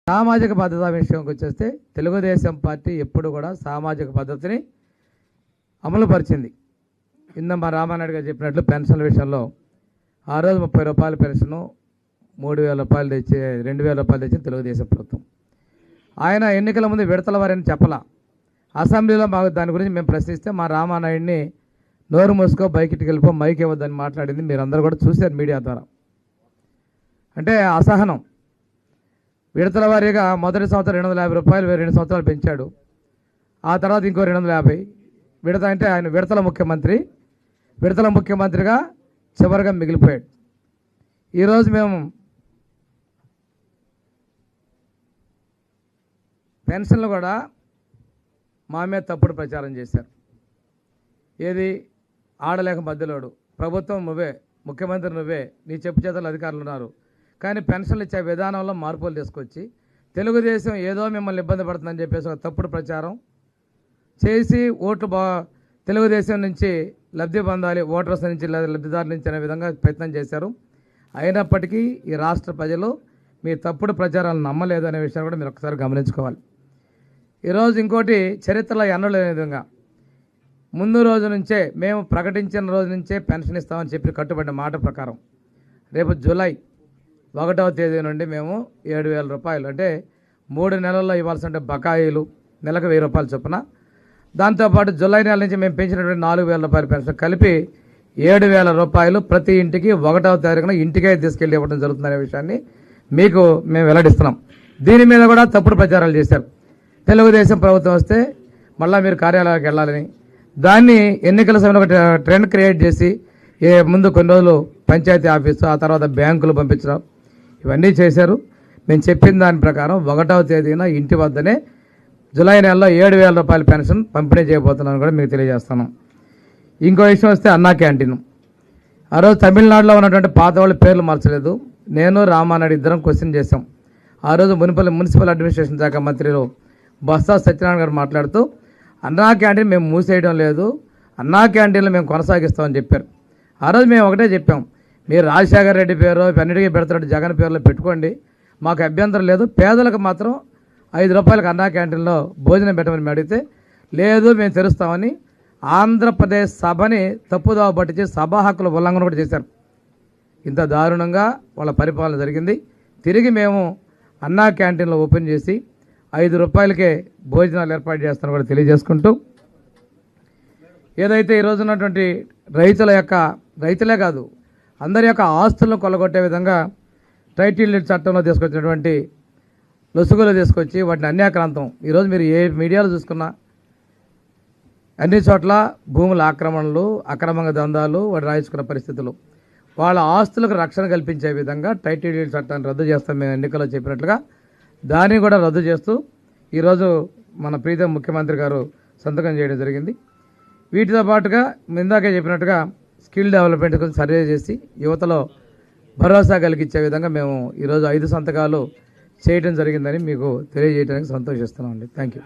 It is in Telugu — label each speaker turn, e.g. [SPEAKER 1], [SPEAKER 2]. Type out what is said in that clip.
[SPEAKER 1] సామాజిక భద్రత విషయంకి వచ్చేస్తే తెలుగుదేశం పార్టీ ఎప్పుడు కూడా సామాజిక భద్రతని అమలుపరిచింది. కింద మా రామానాయుడు గారు చెప్పినట్లు పెన్షన్ల విషయంలో ఆ రోజు 30 రూపాయల పెన్షను 3,000 రూపాయలు తెచ్చి 2,000 రూపాయలు తెచ్చింది తెలుగుదేశం ప్రభుత్వం. ఆయన ఎన్నికల ముందు విడతల వారని చెప్పలా. అసెంబ్లీలో మాకు దాని గురించి మేము ప్రశ్నిస్తే మా రామానాయుడిని నోరు మూసుకో బయటికి వెళ్ళిపో మైక్ ఇవ్వద్దని మాట్లాడింది మీరందరూ కూడా చూశారు మీడియా ద్వారా. అంటే అసహనం. విడతల వారీగా మొదటి సంవత్సరం 250 రూపాయలు 2 సంవత్సరాలు పెంచాడు. ఆ తర్వాత ఇంకో 250. విడత అంటే ఆయన విడతల ముఖ్యమంత్రిగా చివరిగా మిగిలిపోయాడు. ఈరోజు మేము పెన్షన్లు కూడా మా మీద తప్పుడు ప్రచారం చేశారు. ఏది ఆడలేక మధ్యలోడు, ప్రభుత్వం నువ్వే, ముఖ్యమంత్రి నువ్వే, నీ చెప్పు చేతలు అధికారులు ఉన్నారు, కానీ పెన్షన్లు ఇచ్చే విధానంలో మార్పులు తీసుకొచ్చి తెలుగుదేశం ఏదో మిమ్మల్ని ఇబ్బంది పడుతుందని చెప్పేసి ఒక తప్పుడు ప్రచారం చేసి ఓట్లు తెలుగుదేశం నుంచి లబ్ధి పొందాలి, ఓటర్స్ నుంచి లబ్ధిదారుల నుంచి అనే విధంగా ప్రయత్నం చేశారు. అయినప్పటికీ ఈ రాష్ట్ర ప్రజలు మీ తప్పుడు ప్రచారాలను నమ్మలేదు అనే విషయాన్ని కూడా మీరు ఒకసారి గమనించుకోవాలి. ఈరోజు ఇంకోటి చరిత్రలో ఎన్నలేని విధంగా ముందు రోజు నుంచే మేము ప్రకటించిన రోజు నుంచే పెన్షన్ ఇస్తామని చెప్పి కట్టుబడిన మాట ప్రకారం రేపు జూలై 1వ తేదీ నుండి మేము 7,000 రూపాయలు అంటే 3 నెలల్లో ఇవ్వాల్సిన బకాయిలు నెలకు 1,000 రూపాయలు చొప్పున, దాంతోపాటు జూలై నెల నుంచి మేము పెంచినటువంటి 4,000 రూపాయల పెన్షన్ కలిపి 7,000 రూపాయలు ప్రతి ఇంటికి 1వ తారీఖున ఇంటికే తీసుకెళ్ళి ఇవ్వడం జరుగుతుందనే విషయాన్ని మీకు మేము వెల్లడిస్తున్నాం. దీని మీద కూడా తప్పుడు ప్రచారాలు చేశారు. తెలుగుదేశం ప్రభుత్వం వస్తే మళ్ళీ మీరు కార్యాలయాలకు వెళ్ళాలని, దాన్ని ఎన్నికల సమయంలో ఒక ట్రెండ్ క్రియేట్ చేసి ముందు కొన్ని రోజులు పంచాయతీ ఆఫీసు, ఆ తర్వాత బ్యాంకులు పంపించడం, ఇవన్నీ చేశారు. మేము చెప్పిన దాని ప్రకారం 1వ తేదీన ఇంటి వద్దనే జూలై నెలలో 7,000 రూపాయల పెన్షన్ పంపిణీ చేయబోతున్నాను కూడా మీకు తెలియజేస్తున్నాం. ఇంకో విషయం వస్తే అన్నా క్యాంటీన్. ఆ రోజు తమిళనాడులో ఉన్నటువంటి పాత వాళ్ళ పేర్లు మార్చలేదు. నేను రామానాయుడు ఇద్దరం క్వశ్చన్ చేశాం. ఆ రోజు మున్సిపల్ అడ్మినిస్ట్రేషన్ శాఖ మంత్రులు బొత్స సత్యనారాయణ గారు మాట్లాడుతూ అన్నా క్యాంటీన్ మేము మూసేయడం లేదు, అన్నా క్యాంటీన్లు మేము కొనసాగిస్తామని చెప్పారు. ఆ రోజు మేము ఒకటే చెప్పాం, మీరు రాజశేఖర రెడ్డి పేరు అన్నిటికీ పెడుతున్నట్టు జగన్ పేరులో పెట్టుకోండి, మాకు అభ్యంతరం లేదు, పేదలకు మాత్రం 5 రూపాయలకు అన్నా క్యాంటీన్లో భోజనం పెట్టమని మేము అడిగితే లేదు మేము తెరుస్తామని ఆంధ్రప్రదేశ్ సభని తప్పుదోవ పట్టించి సభా హక్కుల ఉల్లంఘన కూడా చేశారు. ఇంత దారుణంగా వాళ్ళ పరిపాలన జరిగింది. తిరిగి మేము అన్నా క్యాంటీన్లో ఓపెన్ చేసి 5 రూపాయలకే భోజనాలు ఏర్పాటు చేస్తామని కూడా తెలియజేసుకుంటూ, ఏదైతే ఈరోజు ఉన్నటువంటి రైతులే కాదు అందరి యొక్క ఆస్తులను కొల్లగొట్టే విధంగా టైటిల్ చట్టంలో తీసుకొచ్చినటువంటి లొసుగులు తీసుకొచ్చి వాటిని అన్యాక్రాంతం, ఈరోజు మీరు ఏ మీడియాలో చూసుకున్నా అన్ని చోట్ల భూముల ఆక్రమణలు, అక్రమంగా దందాలు, వాటి రాయించుకున్న పరిస్థితులు, వాళ్ళ ఆస్తులకు రక్షణ కల్పించే విధంగా టైటిల్ చట్టాన్ని రద్దు చేస్తాం మేము ఎన్నికల్లో చెప్పినట్లుగా, దాన్ని కూడా రద్దు చేస్తూ ఈరోజు మన ప్రీతం ముఖ్యమంత్రి గారు సంతకం చేయడం జరిగింది. వీటితో పాటుగా ఇందాకే చెప్పినట్టుగా స్కిల్ డెవలప్మెంట్ గురించి సర్వే చేసి యువతలో భరోసా కలిగించే విధంగా మేము ఈరోజు 5 సంతకాలు చేయడం జరిగిందని మీకు తెలియజేయడానికి సంతోషిస్తున్నామండి. Thank you.